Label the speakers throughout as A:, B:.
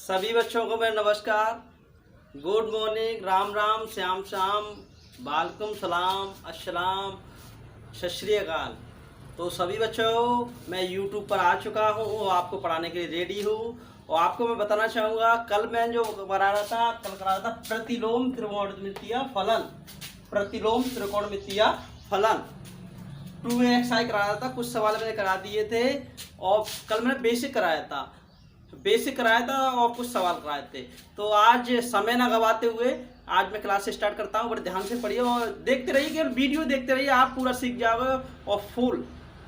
A: सभी बच्चों को मेरा नमस्कार, गुड मॉर्निंग, राम राम, श्याम श्याम, वालेकुम सलाम, अस्सलाम, सत श्री अकाल। तो सभी बच्चों, मैं यूट्यूब पर आ चुका हूँ और आपको पढ़ाने के लिए रेडी हूँ। और आपको मैं बताना चाहूँगा, कल मैं जो करा रहा था प्रतिलोम त्रिकोणमितीय फलन, प्रतिलोम त्रिकोणमितीय फलन 2xi करा रहा था। कुछ सवाल मैंने करा दिए थे और कल मैंने बेसिक कराया था और कुछ सवाल कराए थे। तो आज समय ना गवाते हुए आज मैं क्लास स्टार्ट करता हूँ। बड़े ध्यान से पढ़िए और देखते रहिए, केवल वीडियो देखते रहिए, आप पूरा सीख जाओगे। और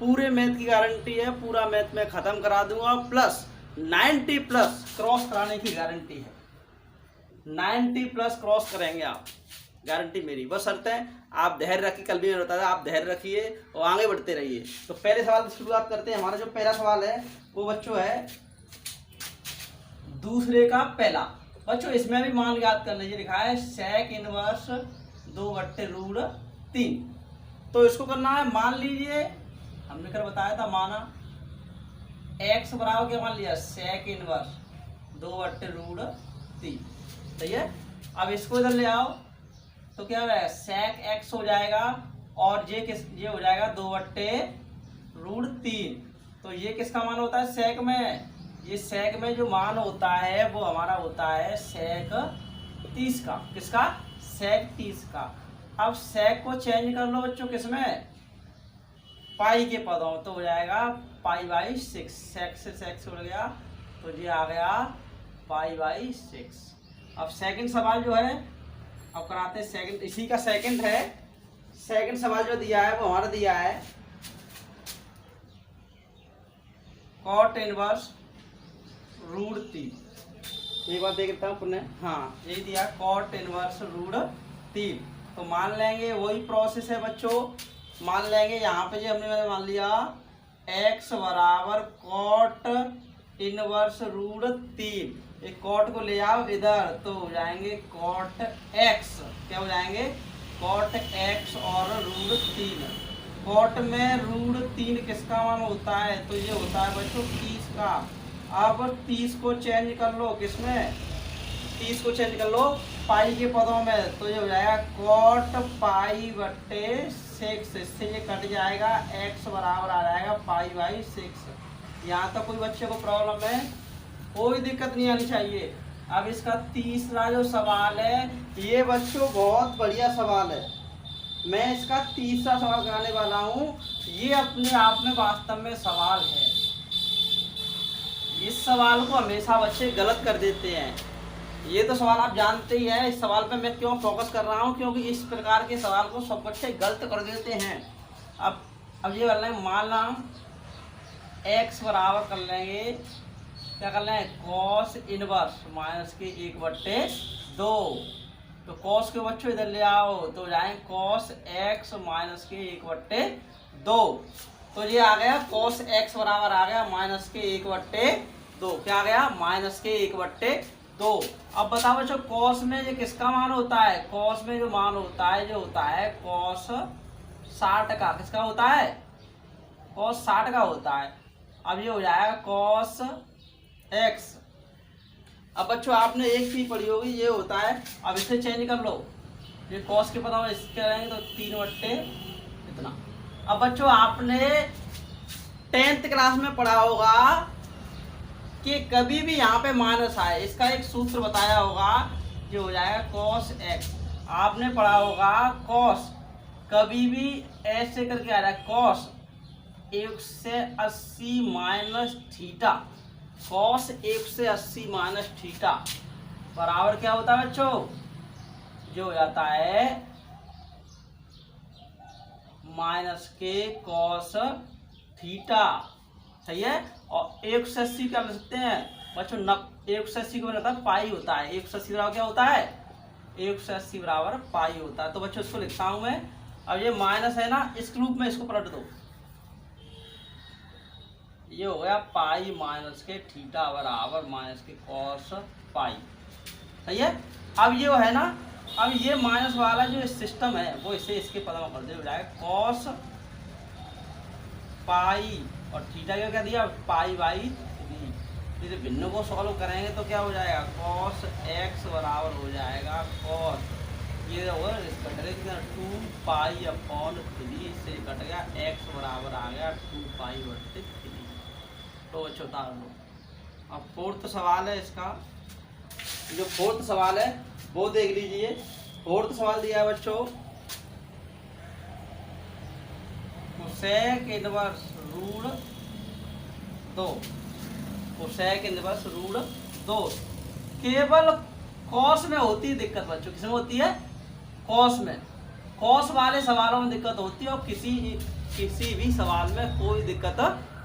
A: पूरे मैथ की गारंटी है, पूरा मैथ में ख़त्म करा दूंगा। प्लस 90 प्लस क्रॉस कराने की गारंटी है, 90 प्लस क्रॉस करेंगे आप, गारंटी मेरी। बस शर्त है आप धैर्य रखिए, कल भी मैंने बताया, आप धैर्य रखिए और आगे बढ़ते रहिए। तो पहले सवाल की शुरुआत करते हैं। हमारा जो पहला सवाल है वो बच्चों है दूसरे का पहला। बच्चों इसमें भी मान याद कर लीजिए, लिखा है sec इनवर्स 2/√3। तो इसको करना है, मान लीजिए हमने कर बताया था, माना x बराबर क्या मान लिया, sec इनवर्स 2/√3। सही है। अब इसको इधर ले आओ तो क्या हो जाएगा, sec x हो जाएगा और ये हो जाएगा 2/√3। तो ये किसका मान होता है sec में, ये sec में जो मान होता है वो हमारा होता है sec 30 का। किसका, sec 30 का। अब sec को चेंज कर लो बच्चों किसमें, पाई के पदों, तो हो जाएगा π/6। sec से sec उड़ गया तो ये आ गया π/6। अब सेकंड सवाल जो है, अब कराते हैं सेकंड, इसी का सेकंड है। सेकंड सवाल जो दिया है वो हमारा दिया है cot इनवर्स √3। एक बार देख लेता हूँ पुनः, हाँ यही दिया cot इनवर्स √3। तो मान लेंगे वही प्रोसेस है बच्चों, मान लेंगे यहाँ पे जो हमने मान लिया x बराबर cot इनवर्स √3। एक cot को ले आओ इधर तो हो जाएंगे cot x, क्या हो जाएंगे cot x और √3। cot में √3 किसका मान होता है, तो ये होता है बच्चों 30 का। अब 30 को चेंज कर लो किसमें, 30 को चेंज कर लो पाई के पदों में, तो ये हो जाएगा cot π/6। इससे ये कट जाएगा, x बराबर आ जाएगा π/6। यहाँ तक कोई बच्चे को प्रॉब्लम है, कोई दिक्कत नहीं आनी चाहिए। अब इसका तीसरा जो सवाल है, ये बच्चों बहुत बढ़िया सवाल है, मैं इसका तीसरा सवाल कराने वाला हूँ। ये अपने आप में वास्तव में सवाल है। इस सवाल को हमेशा बच्चे गलत कर देते हैं। ये तो सवाल आप जानते ही हैं। इस सवाल पे मैं क्यों फोकस कर रहा हूँ, क्योंकि इस प्रकार के सवाल को सब बच्चे गलत कर देते हैं। अब ये कर लेंगे, माना x बराबर कर लेंगे, क्या कर लेंगे, cos इनवर्स -1/2। तो cos के बच्चों इधर ले आओ तो हो जाएंगे cos x -1/2। तो ये आ गया cos x बराबर आ गया -1/2। क्या आ गया, -1/2। अब बताओ बच्चों cos में ये किसका मान होता है, cos में जो मान होता है जो होता है cos 60 का। किसका होता है, cos 60 का होता है। अब ये हो जाएगा cos x। अब बच्चों आपने एक चीज पढ़ी होगी, ये होता है, अब इसे चेंज कर लो, ये cos के पता इसके रहेंगे तो 3 इतना। अब बच्चों आपने 10th क्लास में पढ़ा होगा कि कभी भी यहाँ पे माइनस आए, इसका एक सूत्र बताया होगा, जो हो जाएगा cos x। आपने पढ़ा होगा cos कभी भी ऐसे करके आ रहा है, cos 180 minus theta, cos 180 minus theta बराबर क्या होता है बच्चों, जो हो जाता है -k cos थीटा। सही है। और 180 क्या कर सकते हैं बच्चों, 180 को बनाता है पाई होता है, 180 बराबर क्या होता है, 180 बराबर पाई होता है। तो बच्चों इसको लिखता हूं मैं। अब ये माइनस है ना, इस रूप में इसको पलट दो, ये हो गया पाई -k थीटा बराबर -k cos पाई। सही है। अब ये है ना, अब ये माइनस वाला जो सिस्टम है वो इसे इसके पद में कर दे, हो जाएगा cos पाई और थीटा क्या दिया π/3। इसे भिन्न को सॉल्व करेंगे तो क्या हो जाएगा, कॉस एक्स बराबर हो जाएगा कॉस, ये होगा इसका करेंगे 2 पाई/3 से कट गया, एक्स बराबर आ गया 2 पाई/3। तो बच्चों उतार लो। अब फोर्थ सवाल है इसका, जो फोर्थ सवाल है वो देख लीजिए। फोर्थ सवाल दिया है बच्चों, cosec inverse root 2, cosec inverse root 2। केवल कॉस में होती है दिक्कत बच्चों, किसमें होती है, कॉस में। कॉस वाले सवालों में दिक्कत होती है और किसी भी सवाल में कोई दिक्कत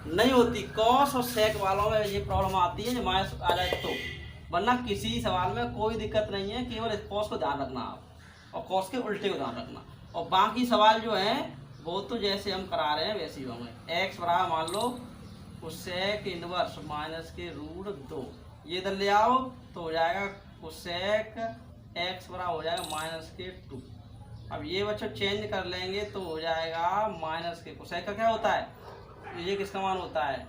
A: नहीं होती। कॉस और सेक वालों में ये प्रॉब्लम आती है, जो माइनस आ जाए तो, वरना किसी सवाल में कोई दिक्कत नहीं है। केवल कॉस को ध्यान रखना आप, और कॉस के उल्टे को ध्यान रखना, और बाकी सवाल जो हैं वो तो जैसे हम करा रहे हैं वैसे ही होंगे। एक्स बराबर मान लो कोसेक इनवर्स माइनस के रूट 2, ये इधर ले आओ तो हो जाएगा कोसेक एक्स बराबर हो जाएगा माइनस के 2। अब ये बच्चों चेंज कर लेंगे तो हो जाएगा माइनस के, कोसेक का क्या होता है, ये किसका मान होता है,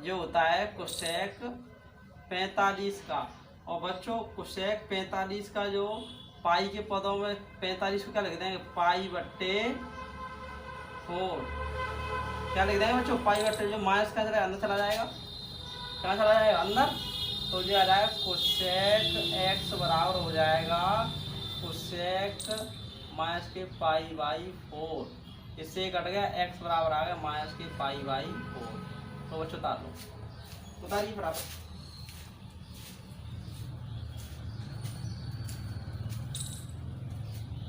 A: जो होता है कोसेक 45 का। और बच्चों कोसेक 45 का जो पाई के पदों में 45 को क्या लिख देंगे, पाई/4। क्या लिख देंगे बच्चों, पाई/4। जो माइनस का चला अंदर चला जाएगा, कहाँ चला जाएगा, अंदर। तो जो आ जाएगा कोसेक एक्स बराबर हो जाएगा कोसेक माइनस के पाई/4। इससे कट गया, एक्स बराबर आ गया माइनस के पाई/4। तो बच्चों उतार लो, उतारिए बराबर।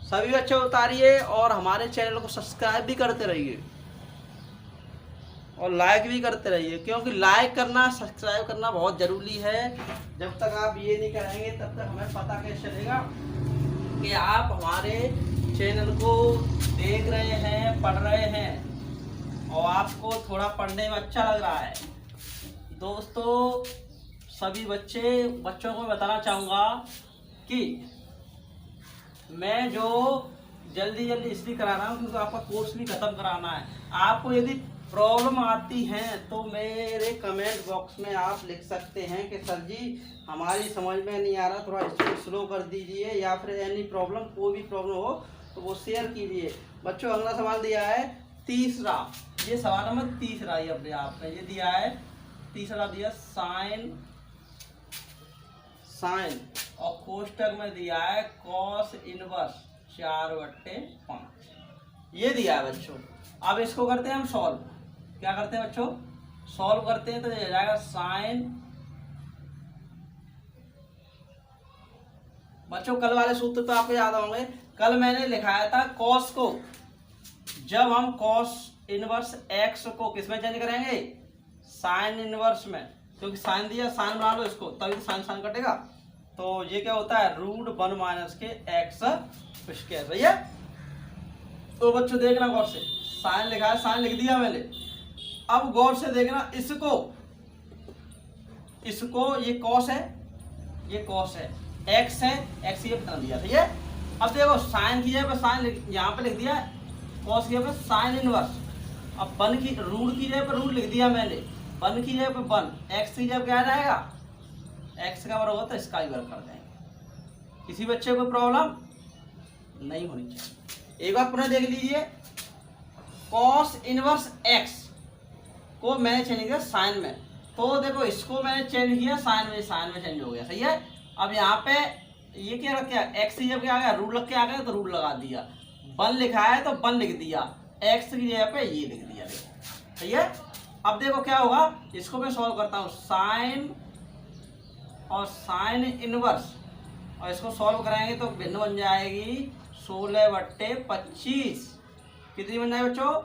A: सभी बच्चे उतारिए और हमारे चैनल को सब्सक्राइब भी करते रहिए और लाइक भी करते रहिए, क्योंकि लाइक करना सब्सक्राइब करना बहुत ज़रूरी है। जब तक आप ये नहीं करेंगे तब तक हमें पता कैसे चलेगा कि आप हमारे चैनल को देख रहे हैं, पढ़ रहे हैं और आपको थोड़ा पढ़ने में अच्छा लग रहा है। दोस्तों सभी बच्चों को बताना चाहूँगा कि मैं जो जल्दी इसलिए करा रहा हूँ क्योंकि आपका कोर्स भी ख़त्म कराना है। आपको यदि प्रॉब्लम आती हैं तो मेरे कमेंट बॉक्स में आप लिख सकते हैं कि सर जी हमारी समझ में नहीं आ रहा, थोड़ा इसको स्लो कर दीजिए, या फिर एनी प्रॉब्लम, कोई भी प्रॉब्लम हो तो वो शेयर कीजिए। बच्चों अगला सवाल दिया है तीसरा, ये सवाल नंबर तीसरा ही अपने आप में ये दिया है, तीसरा दिया साइन और कोष्टक में दिया है कॉस इनवर्स 4/5, ये दिया है बच्चों। अब इसको करते हैं हम सॉल्व। क्या करते हैं बच्चों, सॉल्व करते हैं तो ये जाएगा साइन। बच्चों कल वाले सूत्र तो आपको याद होंगे, कल मैंने लिखाया था कॉस को, जब हम कॉस इनवर्स एक्स को किसमें चेंज करेंगे, साइन इनवर्स में, क्योंकि साइन दिया, साइन बना लो इसको, तभी तो साइन कटेगा। तो ये क्या होता है, √1 माइनस के एक्स स्क्वायर, सही है। तो बच्चों देखना गौर से, साइन लिखा है, साइन लिख दिया मैंने। अब गौर से देखना, इसको ये कॉस है, ये कॉस है, एक्स है, एक्स ये बता दिया, ठीक है। अब देखो साइन की जगह पे साइन यहाँ पे लिख दिया, कॉस की जगह पे साइन इनवर्स। अब वन की रूट की जगह पे रूट लिख दिया मैंने, वन की जगह पे वन, एक्स की जगह क्या आ जाएगा, एक्स का वर्ग होगा तो इसका ही वर्ग कर देंगे। किसी बच्चे को प्रॉब्लम नहीं होनी चाहिए। एक बार पुनः देख लीजिए, कॉस इनवर्स एक्स को मैंने चेंज किया साइन में, तो देखो इसको मैंने चेंज किया साइन में चेंज हो गया, सही है। अब यहाँ पे ये क्या रख, एक्स की जगह क्या आ गया, रूट लग के आ गया तो रूट लगा दिया, वन लिखा है तो वन लिख दिया, एक्स की जगह पे ये लिख दिया, सही है। अब देखो क्या होगा, इसको मैं सॉल्व करता हूँ, साइन और साइन इनवर्स, और इसको सॉल्व कराएंगे तो भिन्न बन जाएगी 16/25। कितनी बन जाएगी बच्चों,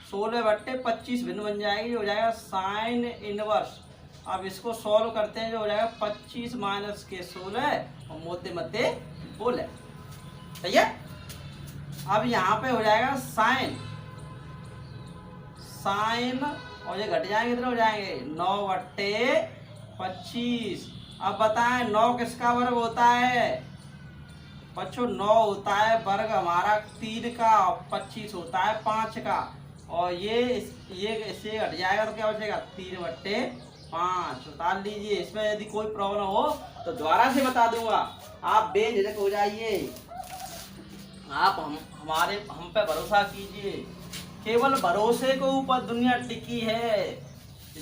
A: 16/25 भिन्न बन जाएगी, हो जाएगा साइन इनवर्स। अब इसको सॉल्व करते हैं, जो हो जाएगा 25 माइनस के 16 और मोते मध्य बोले, सही है। अब यहाँ पे हो जाएगा साइन और ये घट जाएंगे, इधर हो जाएंगे 9/25। अब बताएं 9 किसका वर्ग होता है बच्चों, 9 होता है वर्ग हमारा 3 का, 25 होता है 5 का, और ये इससे घट जाएगा तो क्या बचेगा 3/5। 5 उतार लीजिए। इसमें यदि कोई प्रॉब्लम हो तो दोबारा से बता दूंगा, आप बेझिझक हो जाइए। आप हम पे भरोसा कीजिए। केवल भरोसे के ऊपर दुनिया टिकी है।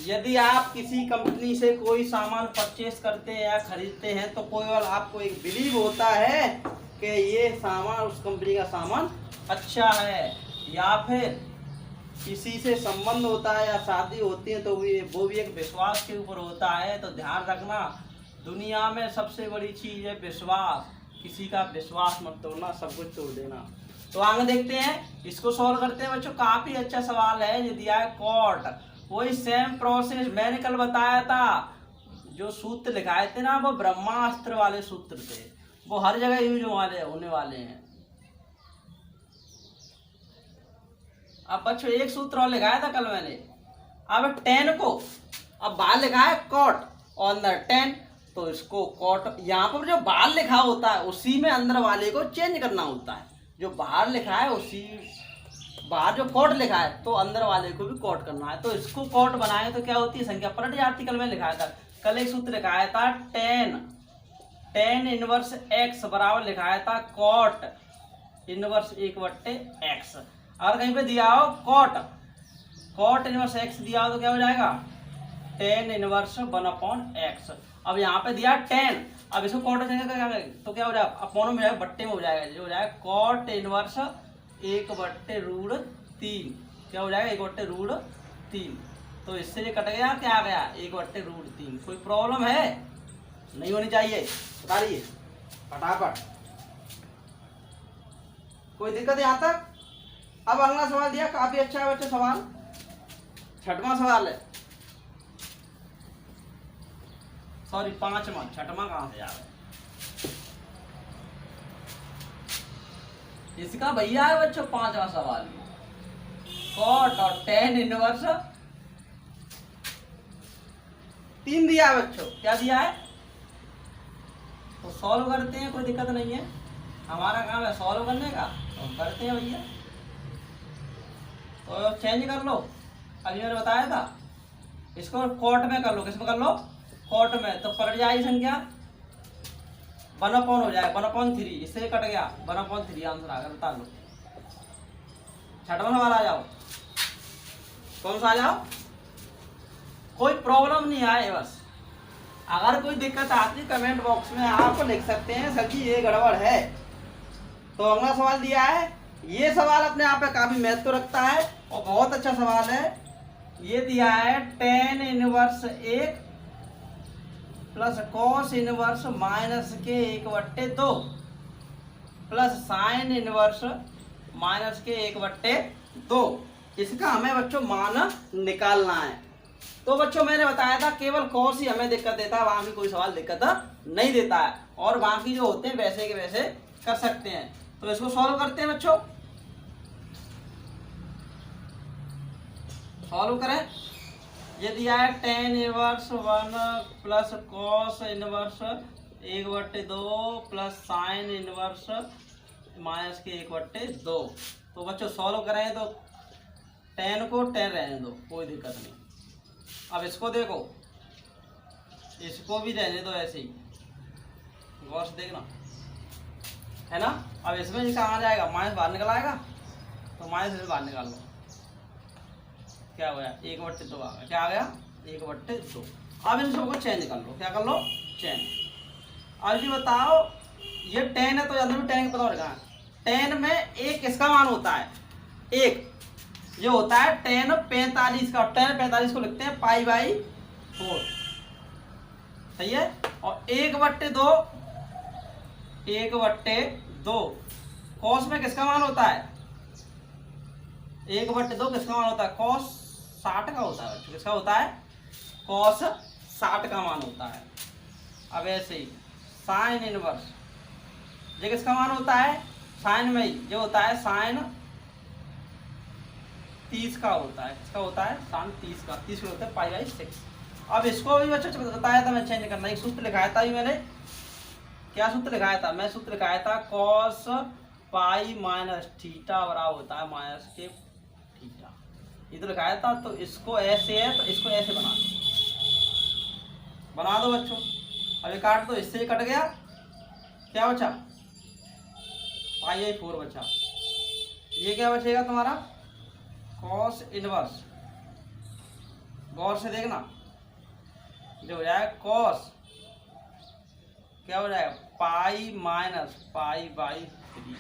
A: यदि आप किसी कंपनी से कोई सामान परचेस करते हैं या खरीदते हैं तो केवल आपको एक बिलीव होता है कि ये सामान उस कंपनी का सामान अच्छा है, या फिर किसी से संबंध होता है या शादी होती है तो वो भी एक विश्वास के ऊपर होता है। तो ध्यान रखना, दुनिया में सबसे बड़ी चीज़ है विश्वास। किसी का विश्वास मत तोड़ना, सब कुछ तोड़ देना। तो आगे देखते हैं, इसको सॉल्व करते हैं बच्चों। काफी अच्छा सवाल है, ये दिया है कॉट। वही सेम प्रोसेस मैंने कल बताया था। जो सूत्र लिखाए थे ना वो ब्रह्मास्त्र वाले सूत्र थे, वो हर जगह यूज होने वाले हैं। अब बच्चों एक सूत्र और लिखाया था कल मैंने। अब 10 को, अब बाहर लिखा है कॉट और अंदर 10, तो इसको कॉट, यहाँ पर जो बाहर लिखा होता है उसी में अंदर वाले को चेंज करना होता है। जो बाहर लिखा है उसी, बाहर जो कॉट लिखा है तो अंदर वाले को भी कॉट करना है। तो इसको कॉट बनाए तो क्या होती है, संख्या पलट जाती। कल मैंने लिखाया था, कल एक सूत्र लिखाया था 10 इनवर्स x बराबर लिखाया था कॉट इनवर्स 1/x। अगर कहीं पे दिया हो कॉट इनवर्स x दिया हो तो क्या हो जाएगा 10 इनवर्स 1/x। अब यहाँ पे दिया 10, अब इसको कॉट तो क्या हो जाएगा, अपॉन में जाएगा, बट्टे में हो जाएगा, जो हो जाएगा कॉट इनवर्स 1/√3। क्या हो जाएगा 1/√3। तो इससे ये कट गया, क्या आ गया 1/√3। कोई प्रॉब्लम है, नहीं होनी चाहिए, बता रही है फटाफट। कोई दिक्कत यहाँ तक। अब अगला सवाल दिया, काफी अच्छा है बच्चे सवाल, 6वां सवाल है, सॉरी 5वां, 6वां कहां से आ रहा है इसका भैया है बच्चों। 5वां सवाल कॉट और 10 इनवर्स 3 दिया है बच्चों। क्या दिया है, तो सॉल्व करते हैं, कोई दिक्कत नहीं है, हमारा काम है सॉल्व करने का, तो हम करते हैं भैया। तो चेंज कर लो, अभी मैंने बताया था, इसको कॉट में कर लो। किसमें कर लो, कॉट में। तो पलट जाएगी संख्या, 1/, हो जाएगा 1/3, इससे कट गया 1/3 आंसर आ गया। बता लो 6वां सवाल आ जाओ, कौन सा आ जाओ। कोई प्रॉब्लम नहीं आए, बस अगर कोई दिक्कत आती कमेंट बॉक्स में आप लिख सकते हैं सर जी ये गड़बड़ है। तो अगला सवाल दिया है, ये सवाल अपने आप में काफी महत्व रखता है और बहुत अच्छा सवाल है। ये दिया है 10 inverse 1 plus cos inverse minus के 1/2 प्लस साइन इनवर्स माइनस के 1/2। इसका हमें बच्चों मान निकालना है। तो बच्चों मैंने बताया था केवल कॉस ही हमें दिक्कत देता है, वहां भी कोई सवाल दिक्कत नहीं देता है, और बाकी जो होते हैं वैसे के वैसे कर सकते हैं। तो इसको सॉल्व करते हैं बच्चों, सॉल्व करें। ये दिया है 10 inverse 1 plus cos inverse 1/2 plus sine inverse minus के 1/2। तो बच्चों सॉल्व करें तो 10 को 10 रहने दो, कोई दिक्कत नहीं। अब इसको देखो, इसको भी रहने दो ऐसे ही, गौर से देखना है ना। अब इसमें कहाँ आ जाएगा, माइनस बाहर निकल आएगा, तो माइनस से बाहर निकाल लो, क्या हो गया 1/2 आ गया। क्या आ गया 1/2। अब इन सबको चेंज कर लो, क्या कर लो चेंज। अब जी बताओ, ये 10 है तो अंदर में 10 का पता होगा। 10 में एक किसका मान होता है, एक जो होता है 10 45 का, 10 45 को लिखते हैं π/4, सही है। और 1/2 कॉस में किसका मान होता है, 1/2 किसका मान होता है, कॉस 60 का होता है। किसका होता है, कॉस 60 का मान होता है। अब ऐसे ही साइन इनवर्स, ये किसका मान होता है, साइन में ही जो होता है साइन 30 का होता है। किसका होता है, साइन 30 का, 30 का होता है π/6। अब इसको भी बच्चों बताया था मैं चेंज करना, एक सूत्र लिखाया था मैंने। क्या सूत्र लिखाया था, मैं सूत्र लिखाया था कॉस पाई माइनस थीटा बराबर होता है माइनस के थीटा, ये तो लिखाया था। तो इसको ऐसे है तो इसको ऐसे बना दो, बना दो बच्चों। अब ये काट दो, इससे कट गया, क्या बचा, पाई 4 बचा। ये क्या बचेगा तुम्हारा, कॉस इनवर्स, गौर से देखना, जो हो जाएगा कॉस, क्या हो जाएगा, पाई माइनस पाई बाई 3।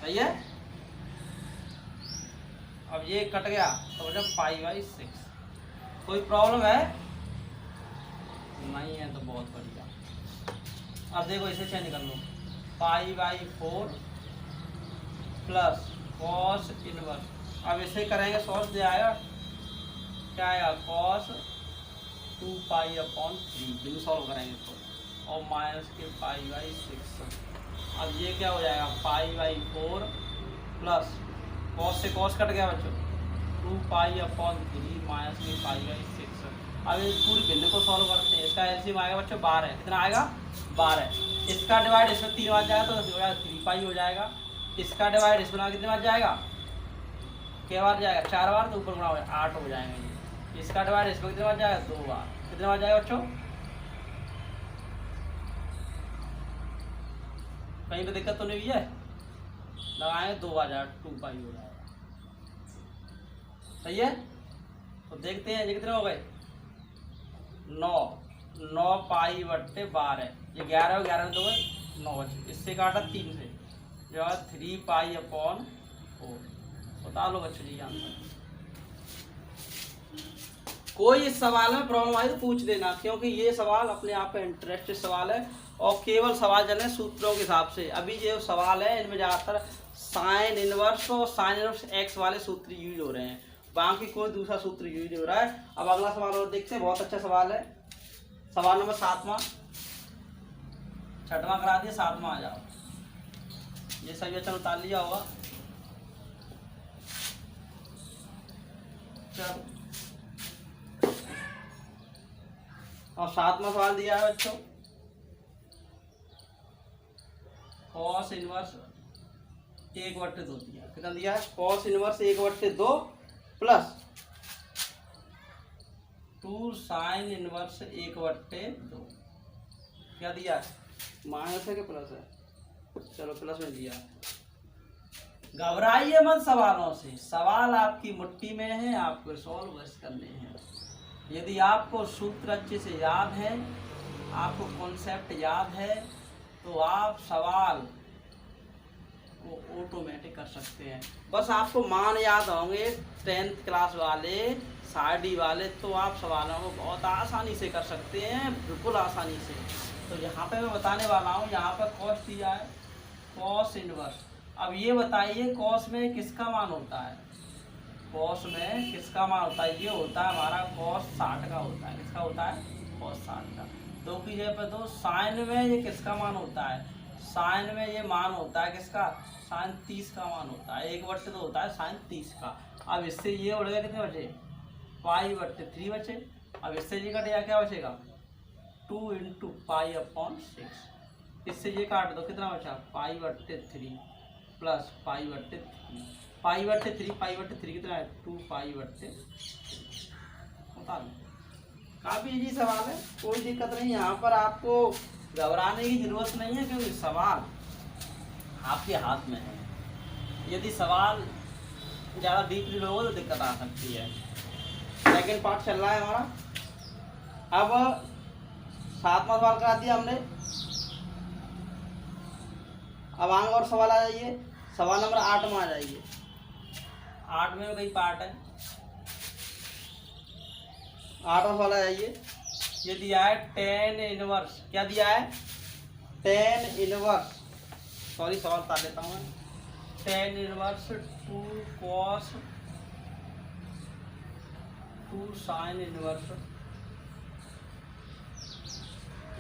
A: सही है। अब ये कट गया तो बचा पाई बाई 6। कोई प्रॉब्लम है, नहीं है तो बहुत बढ़िया। अब देखो इसे चेंज कर लो, pi by 4 plus cos inverse. अब इसे करेंगे सॉल्व, दे आएगा क्या आएगा, कॉस 2 पाई अपॉन 3, बिन सॉल्व करेंगे तो, और माइनस के पाई बाई 6। अब ये क्या हो जाएगा, पाई बाई 4 प्लस कॉस से कॉस कट गया बच्चों, 2 पाई अपॉन 3 माइनस के पाई बाई 6। अब इस पूरी भिन्न को सॉल्व करते हैं। इसका एलसीएम आएगा बच्चों 12, कितना आएगा 12। इसका डिवाइड इसमें 3 बार जाएगा तो 3 पाई हो जाएगा। इसका डिवाइड इसमें कितने बार जाएगा, क्या बार जाएगा, 4 बार, तो ऊपर बना 8 हो जाएंगे। इसका डिवाइड इसमें कितने बार जाएगा, 2 बार, कितने बार जाएगा बच्चों, कहीं पे दिक्कत तो नहीं हुई है, लगाएंगे 2 बार जाएगा, 2 पाई हो जाएगा। सही है। तो देखते हैं ये कितने हो गए, 9 पाई बट्टे 12, ये 11 और 11 में 2 है 9 बचे। इससे काटा 3 से, जो है 3 पाई अपॉन 4। बता लो बच्चों जी आंसर। कोई इस सवाल में प्रॉब्लम आई तो पूछ देना, क्योंकि ये सवाल अपने आप में इंटरेस्टेड सवाल है और केवल सवाल चले सूत्रों के हिसाब से। अभी जो सवाल है इनमें ज़्यादातर साइन इनवर्स और साइन इनवर्स एक्स वाले सूत्र यूज हो रहे हैं, बाकी कोई दूसरा सूत्र यूज हो रहा है। अब अगला सवाल और देखते हैं, बहुत अच्छा सवाल है, सवाल नंबर 7वां, 6वां करा दिया, 7वां आ जाओ। ये सभी अच्छा उतार लिया होगा, चलो। और 7वां सवाल दिया है बच्चों, कॉस इनवर्स 1/2 दिया, कितना दिया है, cos inverse 1/2 plus 2 sine inverse 1/2। क्या दिया है, माइनस है कि प्लस है, चलो प्लस में दिया। घबराइए मत सवालों से, सवाल आपकी मुट्ठी में है, आपको सॉल्व बस करने हैं। यदि आपको सूत्र अच्छे से याद है, आपको कॉन्सेप्ट याद है, तो आप सवाल को ऑटोमेटिक कर सकते हैं। बस आपको मान याद होंगे 10th क्लास वाले, साडी वाले, तो आप सवालों को बहुत आसानी से कर सकते हैं, बिल्कुल आसानी से। तो यहाँ पे मैं बताने वाला हूँ, यहाँ पर कॉस दिया है, कॉस इनवर्स। अब ये बताइए कॉस में किसका मान होता है, कॉस में किसका मान होता है, ये होता है हमारा कॉस 60 का होता है। किसका होता है, कॉस 60 का। 2 की जगह पर 2। साइन में ये किसका मान होता है, साइन में ये मान होता है किसका, साइन 30 का मान होता है। 1/2 होता है साइन 30 का। अब इससे ये उड़ गया, कितने बचे, पाई/3 बचे। अब इससे ये कट गया, क्या बचेगा, 2 × पाई अपॉन 6। इससे ये काट दो, कितना बचा, पाई/3 प्लस पाई/3। पाई/3 कितना है, 2 पाई/3। बता लो, काफ़ी इजी सवाल है, कोई दिक्कत नहीं। यहाँ पर आपको घबराने की जरूरत नहीं है, क्योंकि सवाल आपके हाथ में है। यदि सवाल ज़्यादा डीपली लोगे तो दिक्कत आ सकती है। सेकेंड पार्ट चल रहा है हमारा। अब 7वां सवाल करा दिया हमने, अब आगे और सवाल आ जाइए, सवाल नंबर 8 में आ जाइए। 8 में कई पार्ट है, 8वां सवाल आ जाइए। ये दिया है tan इनवर्स, क्या दिया है, tan इनवर्स, सॉरी सवाल बता देता हूँ मैं, tan inverse 2 cos 2 sine inverse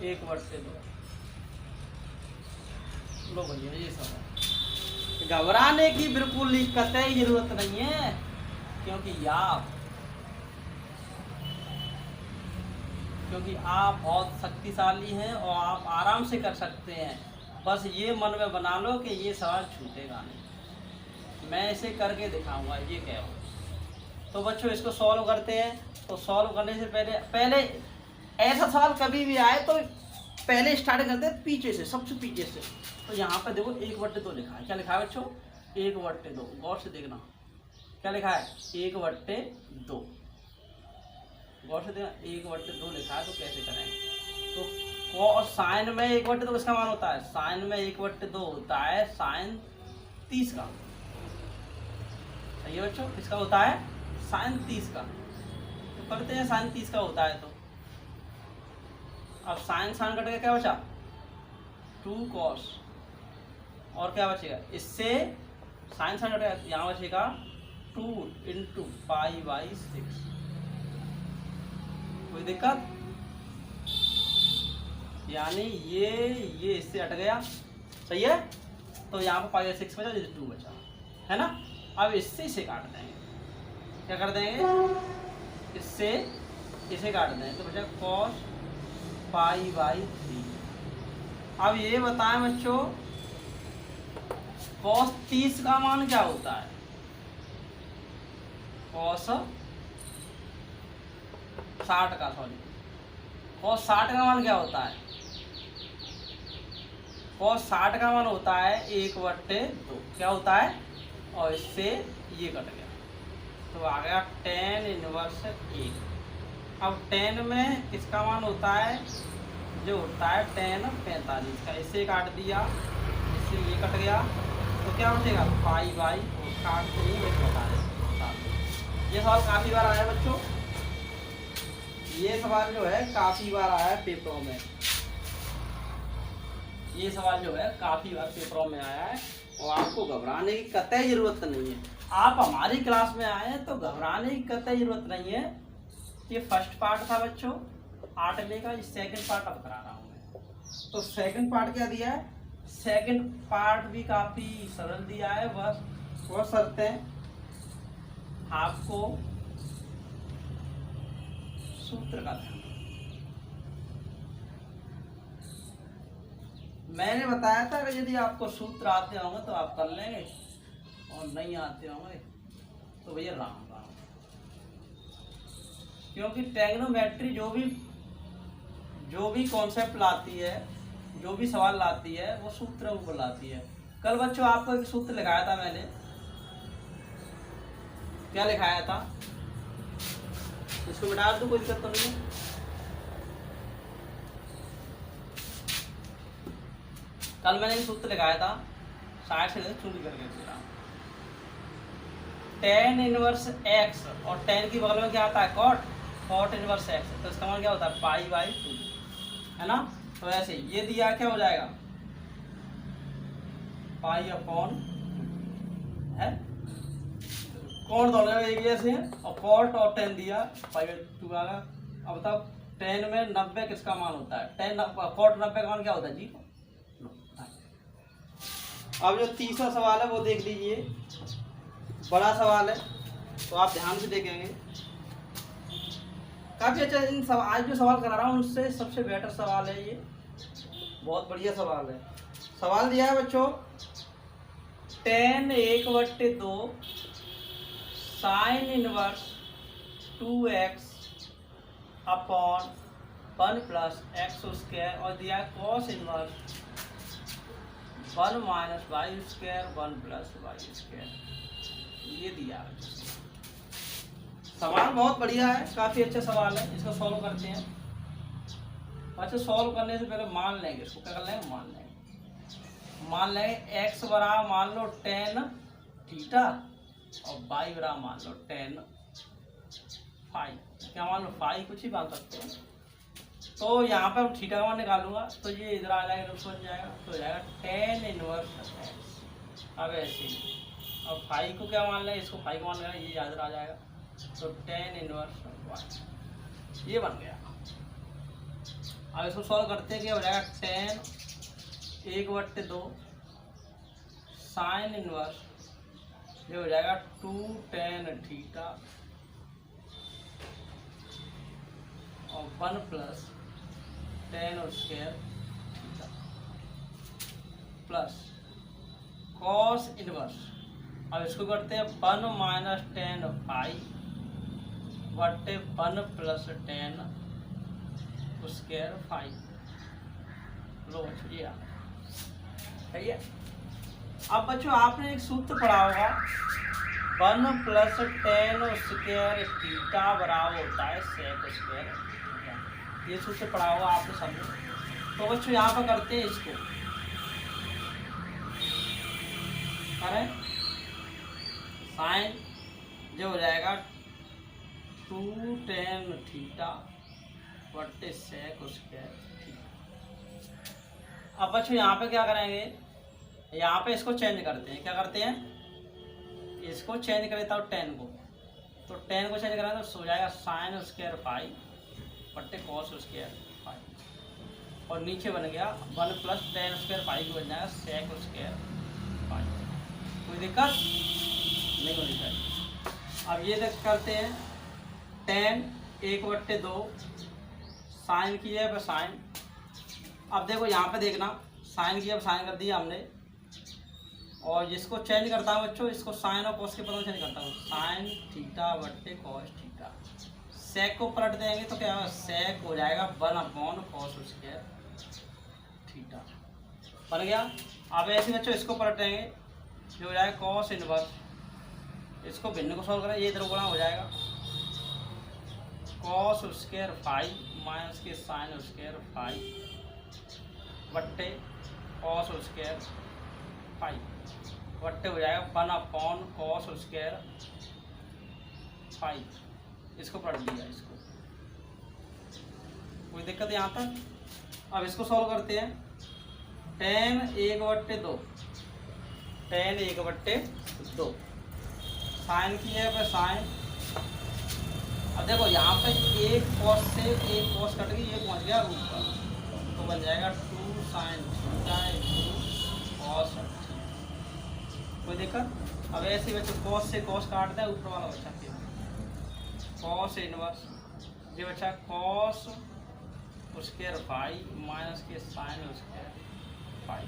A: 1/2। लो भैया ये सब है, घबराने की बिल्कुल कतई जरूरत नहीं है, क्योंकि आप बहुत शक्तिशाली हैं और आप आराम से कर सकते हैं। बस ये मन में बना लो कि ये सवाल छूटेगा नहीं, मैं इसे करके दिखाऊंगा, ये क्या हो। तो बच्चों इसको सॉल्व करते हैं। तो सॉल्व करने से पहले ऐसा सवाल कभी भी आए तो पहले स्टार्ट करते हैं पीछे से, सबसे पीछे से। तो यहाँ पे देखो 1/2 लिखा है। क्या लिखा है बच्चों? 1/2। गौर से देखना क्या लिखा है, 1/2। गौर से देखना 1/2 लिखा है। तो कैसे करेंगे? तो साइन में 1/2 किसका मान होता है? साइन में 1/2 होता है साइन 30 का। सही है बच्चों, किसका होता है? साइन 30 का। तो करते हैं, साइन 30 का होता है। तो अब साइन साइन कट गया, क्या बचा? 2 cos। और क्या बचेगा इससे? साइन साइन कट गया, यहाँ बचेगा 2 × π/6। कोई दिक्कत? यानी ये इससे हट गया। सही है। तो यहाँ पर π/6 बचा, 2 बचा, है ना। अब इससे इसे काट देंगे। क्या कर देंगे? इससे इसे काट देंगे तो बचा cos π/3। अब ये बताएं बच्चों, cos 30 का मान क्या होता है? cos 60 का, सॉरी, cos 60 का मान क्या होता है? cos 60 का मान होता है 1/2। क्या होता है? और इससे ये कट गया तो आ गया tan इनवर्स 1। अब tan में किसका मान होता है? जो होता है tan 45 का। इससे काट दिया, इससे ये कट गया तो क्या बचेगा? π/4। काटते ही बता रहे। ये सवाल काफ़ी बार आया बच्चों। ये सवाल जो है काफ़ी बार आया है पेपरों में। ये सवाल जो है काफ़ी बार पेपरों में आया है और आपको घबराने की कतई ज़रूरत नहीं है। आप हमारी क्लास में आए हैं तो घबराने की कतई ज़रूरत नहीं है। ये फर्स्ट पार्ट था बच्चों 8वें का, ये सेकंड पार्ट अब करा रहा हूँ मैं। तो सेकंड पार्ट क्या दिया है? सेकंड पार्ट भी काफ़ी सरल दिया है। बस वो शर्तें आपको सूत्र का ध्यान। मैंने बताया था कि यदि आपको सूत्र आते होंगे तो आप कर लेंगे और नहीं आते होंगे तो भैया राम राम। क्योंकि ट्रिग्नोमेट्री जो भी कॉन्सेप्ट लाती है, जो भी सवाल लाती है, वो सूत्र को लाती है। कल बच्चों आपको एक सूत्र लिखाया था मैंने। क्या लिखाया था? इसको मिटा दो, कोई दिक्कत तो नहीं है। कल मैंने एक सूत्र लिखाया था, साइड से चूंकि करके पूरा tan इनवर्स x, और tan की बगल में क्या आता है? cot inverse x। तो इसका मान क्या होता है? π/2, है ना। तो ऐसे ये दिया, क्या हो जाएगा? π/2 है। कौन दोनों एक जैसे हैं और cot और tan दिया, π/2 आ गया। अब बताओ tan में 90 किसका मान होता है? cot 90 का मान क्या होता है जी? अब जो तीसरा सवाल है वो देख लीजिए, बड़ा सवाल है तो आप ध्यान से देखेंगे। काफ़ी अच्छा इन आज जो सवाल करा रहा हूँ उससे सबसे बेटर सवाल है ये, बहुत बढ़िया सवाल है। सवाल दिया है बच्चों, tan 1/2 sine inverse 2x upon 1 + x² और दिया है cos इनवर्स 1 - y², 1 + y²। ये दिया है। सवाल बहुत बढ़िया है, काफ़ी अच्छा सवाल है। इसको सॉल्व करते हैं। अच्छा, सॉल्व करने से पहले मान लेंगे इसको। क्या कर लेंगे? मान लेंगे x बराबर मान लो tan थीटा और y बराबर मान लो tan फाई। क्या मान लो? फाई, कुछ ही मान सकते हैं। तो यहाँ पर हम थीटा का मान निकालूंगा तो ये इधर आ जाएगा, तो बन जाएगा, तो हो जाएगा tan इनवर्स x। अब ऐसे ही अब फाई को क्या मान लें? इसको फाई को मान लेना, ये इधर आ जाएगा, तो tan इनवर्स y ये बन गया। अब इसको सॉल्व करते हैं, क्या हो जाएगा? tan 1/2 साइन इनवर्स, ये हो जाएगा 2 tan थीटा और 1 + tan² theta plus cos inverse. अब इसको करते हैं 1 - tan फाई बटे 1 + tan स्क्वायर 5। लो बच्चों ये सही है। अब बच्चों आपने एक सूत्र पढ़ा होगा 1 प्लस टेन स्क्वायर थीटा बराबर होता है सेक स्क्वायर थीटा। ये सूत्र पढ़ा होगा आपने समझो। तो बच्चों यहाँ पर करते हैं इसको, करें साइन जो हो जाएगा 2 टेन थीटा बट्टे सेक स्क्वायर थीटा। अब बच्चों यहाँ पे क्या करेंगे, यहाँ पे इसको चेंज करते हैं। क्या करते हैं, इसको चेंज कर देता हूँ 10 को। तो 10 को चेंज करें तो हो जाएगा साइन स्क्वायर 5 बट्टे कॉस स्क्वायर 5। और नीचे बन गया 1 प्लस टेन स्क्वायर 5 बन जाएगा सेक स्क्वायर 5। कोई दिक्कत नहीं होनी चाहिए। अब ये देख करते हैं 10 1/2 साइन की है साइन। अब देखो यहाँ पे देखना साइन की, अब साइन कर दिया हमने। और जिसको चेंज करता हूँ बच्चों, इसको साइन और कॉस के पदों में चेंज करता हूँ, साइन थीटा बट्टे कॉस थीटा। सेक को पलट देंगे तो क्या होगा, सेक हो जाएगा 1 कॉस स्क्वायर थीटा बन गया। अब ऐसे बच्चों इसको पलट देंगे, जो हो जाएगा कॉस इनवर्स। इसको भिन्न को सॉल्व करें, ये इधर गुणा हो जाएगा कॉस स्क्वायर 5 माइनस के साइन स्क्वायर 5 बट्टे कॉस स्क्वायर 5 बट्टे हो जाएगा 1 कॉस स्क्वायर 5। इसको पढ़ लिया, इसको कोई दिक्कत यहाँ तक। अब इसको सॉल्व करते हैं। 10 1/2 10 1/2 साइन की है पर साइन। अब देखो यहाँ पे एक कॉस से एक कॉस कट गई, ये पहुँच गया रूट पर, तो बन जाएगा 2 साइन थीटा कॉस। कोई दिक्कत। अब ऐसे ही बच्चों कॉस से कॉस काट दें, ऊपर वाला बच्चा फिर कॉस इनवर्स, ये बच्चा कॉस स्क्वायर 5 माइनस के साइन स्क्वायर 5।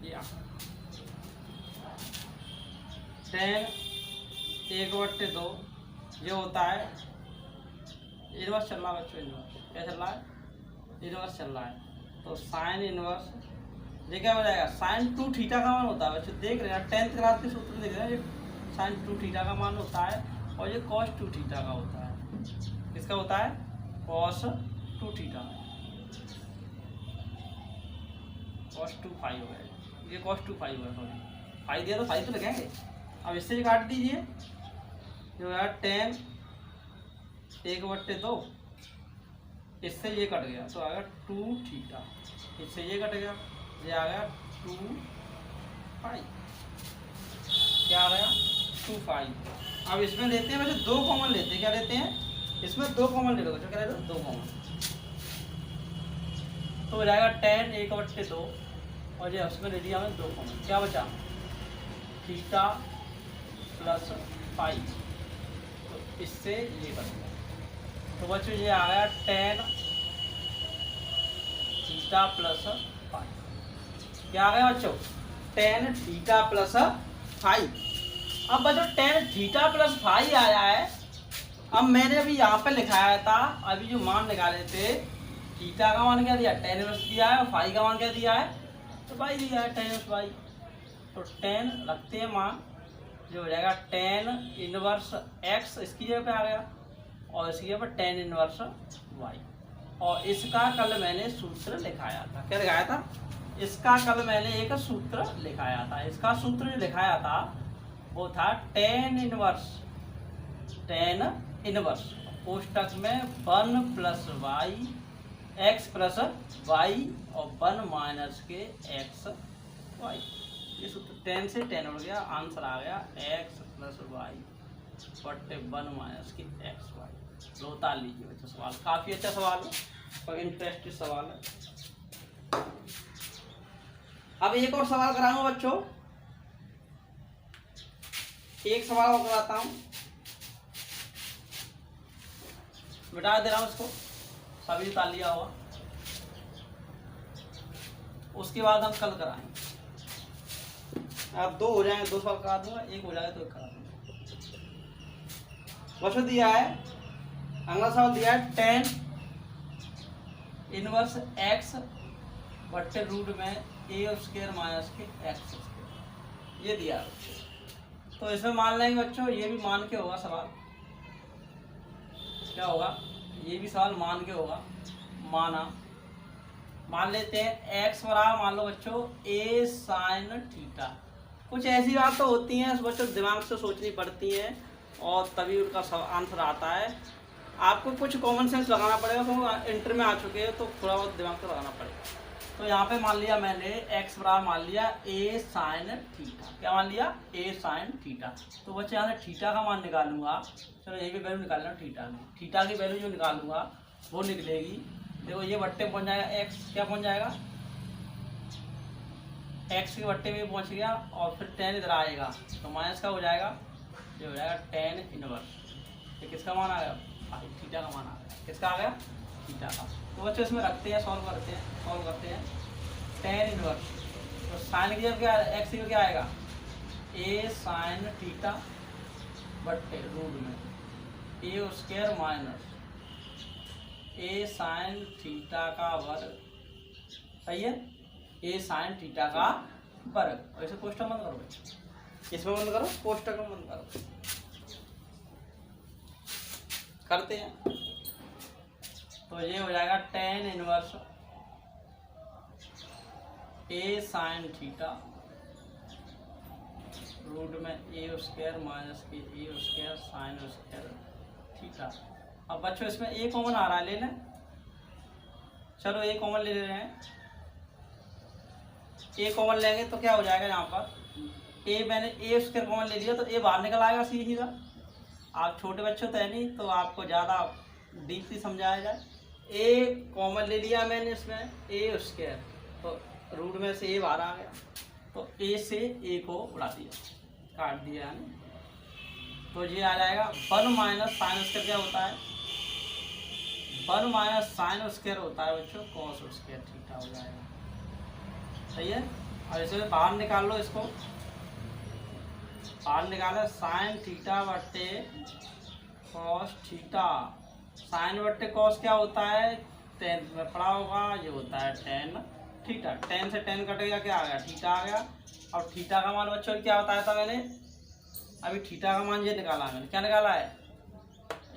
A: या 10 1/2 ये होता है इनवर्स चल रहा है बच्चों। इनवर्स क्या चल रहा है, इनवर्स चल रहा है। तो साइन इनवर्स ये क्या हो जाएगा, साइन 2 थीटा का मान होता है बच्चों। देख रहे हैं 10th क्लास के सूत्र देख रहे हैं, ये साइन 2 थीटा का मान होता है और ये कॉस 2 थीटा का होता है। किसका होता है, कॉस 2 थीटा। कॉस 2 5 हो गया, ये कॉस 2 5 हुआ, सॉरी 5 दिया तो 5 तो लगाएंगे। अब इससे भी काट दीजिए, जो है 10 1/2 इससे ये कट गया तो आ गया 2 थीटा। इससे ये कट गया, ये आ गया 2 5। क्या आ गया 2 5। अब इसमें लेते हैं वैसे 2 कॉमन लेते हैं। क्या लेते हैं, इसमें 2 कॉमन ले लो बच्चों। क्या ले लो, 2 कॉमन, तो हो जाएगा 10 1/2 और ये उसमें ले लिया हमने 2 कॉमन। क्या बचा, थीटा प्लस 5। तो इससे ये बच गया। तो बच्चों ये आ गया 10 थीटा प्लस 5। क्या आ गया बच्चों, 10 थीटा प्लस 5। अब बच्चों 10 थीटा प्लस 5 आया है। अब मैंने अभी यहाँ पे लिखाया था, अभी जो मान निकाले थे, थीटा का मान क्या दिया, 10 इनवर्स दिया है, और 5 का मान क्या दिया है, तो 5 दिया है, 10 इनवर्स 5। तो 10 रखते हैं मान, जो हो जाएगा 10 इनवर्स x इसकी जगह पे आ गया, और इसकी जगह पर 10 इनवर्स y। और इसका कल मैंने सूत्र लिखाया था। क्या लिखाया था, इसका कल मैंने एक सूत्र लिखाया था। इसका सूत्र जो लिखाया था वो था 10 इनवर्स कोष्टक में 1 plus Y X plus Y और 1 माइनस के एक्स वाई। ये सूत्र 10 से 10 उड़ गया, आंसर आ गया एक्स प्लस वाई बट्टे 1 माइनस के एक्स वाई। लो उतार लीजिए बच्चों सवाल, काफ़ी अच्छा सवाल है और इंटरेस्टिंग सवाल है। अब एक और सवाल कराऊंगा बच्चों, एक सवाल और कराता हूँ, मिटा दे रहा हूँ इसको, सभी उतार लिया होगा। उसके बाद हम कल कराएंगे। अब 2 हो जाएंगे, 2 सवाल करा दूंगा, 1 हो जाएगा तो 1 करा दूंगा। बच्चों दिया है, अगला सवाल दिया है 10 इनवर्स एक्स बट्टे रूट में ए स्क्वायर माइनस के एक्स स्क्वायर, ये दिया बच्चों। तो इसमें मान लेंगे बच्चों, ये भी मान के होगा सवाल, क्या होगा, ये भी सवाल मान के होगा। मान लेते हैं एक्स बराबर, मान लो बच्चों ए साइन थीटा। कुछ ऐसी बात तो होती हैं बच्चों, दिमाग से सोचनी पड़ती हैं और तभी उनका आंसर आता है। आपको कुछ कॉमन सेंस लगाना पड़ेगा, तो इंटर में आ चुके हैं तो थोड़ा बहुत दिमाग तो लगाना पड़ेगा। तो यहाँ पे मान लिया मैंने एक्स बराबर मान लिया ए साइन थीटा, क्या मान लिया, ए साइन थीटा। तो बच्चे यहाँ से थीटा का मान निकालूंगा, चलो यही भी वैल्यू निकालना थीटा की, थीटा की वैल्यू जो निकालूंगा वो निकलेगी, देखो ये बट्टे पहुँच जाएगा, एक्स क्या पहुँच जाएगा, एक्स के बट्टे में पहुँच गया, और फिर टेन इधर आएगा तो माइनस का हो जाएगा, ये हो जाएगा टेन इनवर्स। ये किसका मान आ गया, थीटा का मान आ गया, किसका आ गया, थीटा का। तो बच्चों इसमें रखते हैं, सॉल्व करते हैं टेन इनवर्स, तो साइन की जब क्या, एक्स की क्या आएगा, ए साइन थीटा बट्टे रूट में ए स्क्वायर माइनस ए साइन थीटा का वर्ग, सही है, ए साइन थीटा का वर्ग। ऐसे कोष्टक बंद करो बच्चों, इसमें बंद करो, कोष्टक में बंद करो, करते हैं। तो ये हो जाएगा टेन इनवर्स ए साइन थीटा रूट में ए स्क्वायर माइनस के ए स्क्वायर साइन स्क्वायर थीटा। अब बच्चों इसमें ए कॉमन आ रहा है, ले लें, चलो ए कॉमन ले रहे हैं, ए कॉमन लेंगे तो क्या हो जाएगा, यहाँ पर ए मैंने ए स्क्वायर कॉमन ले लिया तो ए बाहर निकल आएगा सीधा। आप छोटे बच्चों तो है नहीं, तो आपको ज़्यादा डीपली समझाया जाए। ए कॉमन ले लिया मैंने इसमें ए स्क्वायर, तो रूट में से ए बाहर आ गया, तो ए से ए को उड़ा दिया, काट दिया यानी, तो ये आ जाएगा 1 माइनस साइन स्क्वायर, क्या होता है 1 माइनस साइन स्क्वायर होता है बच्चों कॉस स्क्वायर थीटा हो जाएगा, सही है। और इसे बाहर निकाल लो, इसको बाहर निकाला, साइन थीटा बट्टे कॉस थीटा, साइन बट्टे कॉस क्या होता है, टेन में पढ़ा होगा, ये होता है टेन थीटा, टेन से टेन कट गया, क्या आ गया, थीटा आ गया। और थीटा का मान बच्चों क्या बताया था मैंने, अभी थीटा का मान ये निकाला मैंने, क्या निकाला है,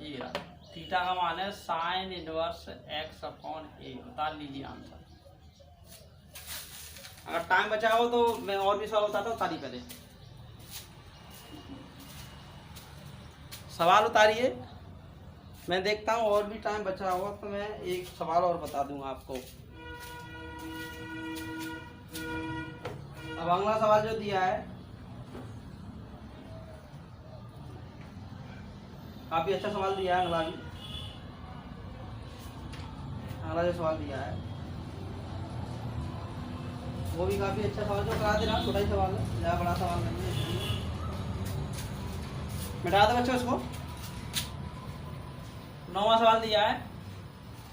A: ये थीटा का मान है साइन इनवर्स एक्स अपॉन ए, बता लीजिए आंसर। अगर टाइम बचा हो तो मैं और भी सवाल बताता हूँ, तारी पहले सवाल उतारिए, मैं देखता हूँ और भी टाइम बचा होगा तो मैं एक सवाल और बता दूंगा आपको। अब अगला सवाल जो दिया है काफी अच्छा सवाल दिया है, अगला जो सवाल दिया है वो भी काफी अच्छा सवाल, जो करा देना, छोटा ही सवाल है, ज़्यादा बड़ा सवाल नहीं है, मिटा दो बच्चों इसको। 9वां सवाल दिया है,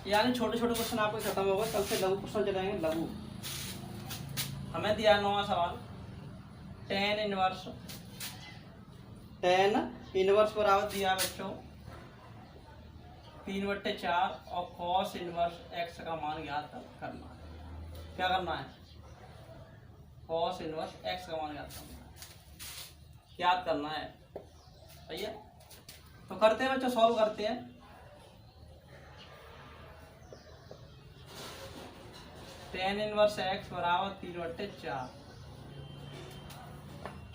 A: यानी छोटे छोटे क्वेश्चन आपके खत्म हो गए, कल से लघु क्वेश्चन चलाएंगे, लघु। हमें दिया है 9वां सवाल, टेन इनवर्स बराबर दिया बच्चों 3/4 और कॉस इनवर्स एक्स का मान ज्ञात करना है। क्या करना है, कॉस इनवर्स एक्स का मान ज्ञात करना है, सही है। तो करते हैं बच्चों, सॉल्व करते हैं। टेन इनवर्स एक्स बराबर 3/4,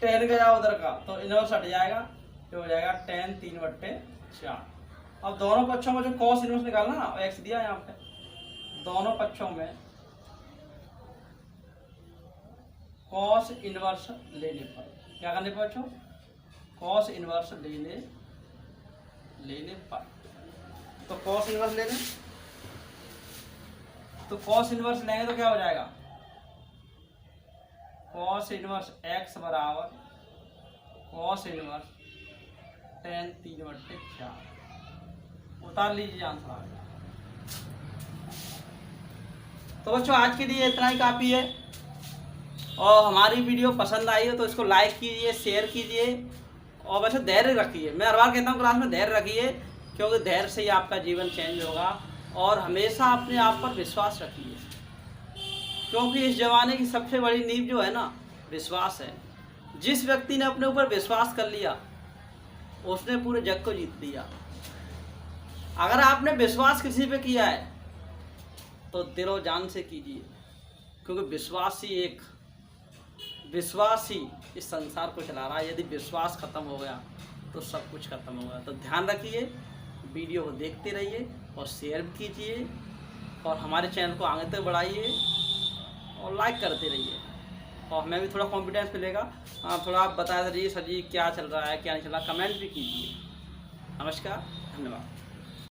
A: टेन का जाओ उधर का तो इनवर्स हट जाएगा, तो हो जाएगा टेन 3/4। अब दोनों पक्षों में जो कॉस इनवर्स निकालना ना, एक्स दिया यहाँ पे, दोनों पक्षों में कॉस इनवर्स लेने पर क्या करने पर बच्चों, कॉस इनवर्स लेने पर, तो कॉस इनवर्स लेने, तो कॉस इनवर्स लेंगे तो क्या हो जाएगा, कॉस इनवर्स एक्स बराबर कॉस इनवर्स टेन 3/4, उतार लीजिए आंसर आ गया। तो बच्चों आज के लिए इतना ही काफ़ी है, और हमारी वीडियो पसंद आई हो तो इसको लाइक कीजिए, शेयर कीजिए, और वैसे धैर्य रखिए। मैं हर बार कहता हूँ क्लास में धैर्य रखिए, क्योंकि धैर्य से ही आपका जीवन चेंज होगा और हमेशा अपने आप पर विश्वास रखिए, क्योंकि इस ज़माने की सबसे बड़ी नींव जो है ना, विश्वास है। जिस व्यक्ति ने अपने ऊपर विश्वास कर लिया, उसने पूरे जग को जीत लिया। अगर आपने विश्वास किसी पे किया है तो दिलो जान से कीजिए, क्योंकि विश्वास ही इस संसार को चला रहा है। यदि विश्वास खत्म हो गया तो सब कुछ खत्म हो गया। तो ध्यान रखिए, वीडियो को देखते रहिए और शेयर भी कीजिए, और हमारे चैनल को आगे तक बढ़ाइए और लाइक करते रहिए, और हमें भी थोड़ा कॉन्फिडेंस मिलेगा। थोड़ा आप बता दीजिए सर जी क्या चल रहा है क्या नहीं चल रहा, कमेंट भी कीजिए। नमस्कार, धन्यवाद।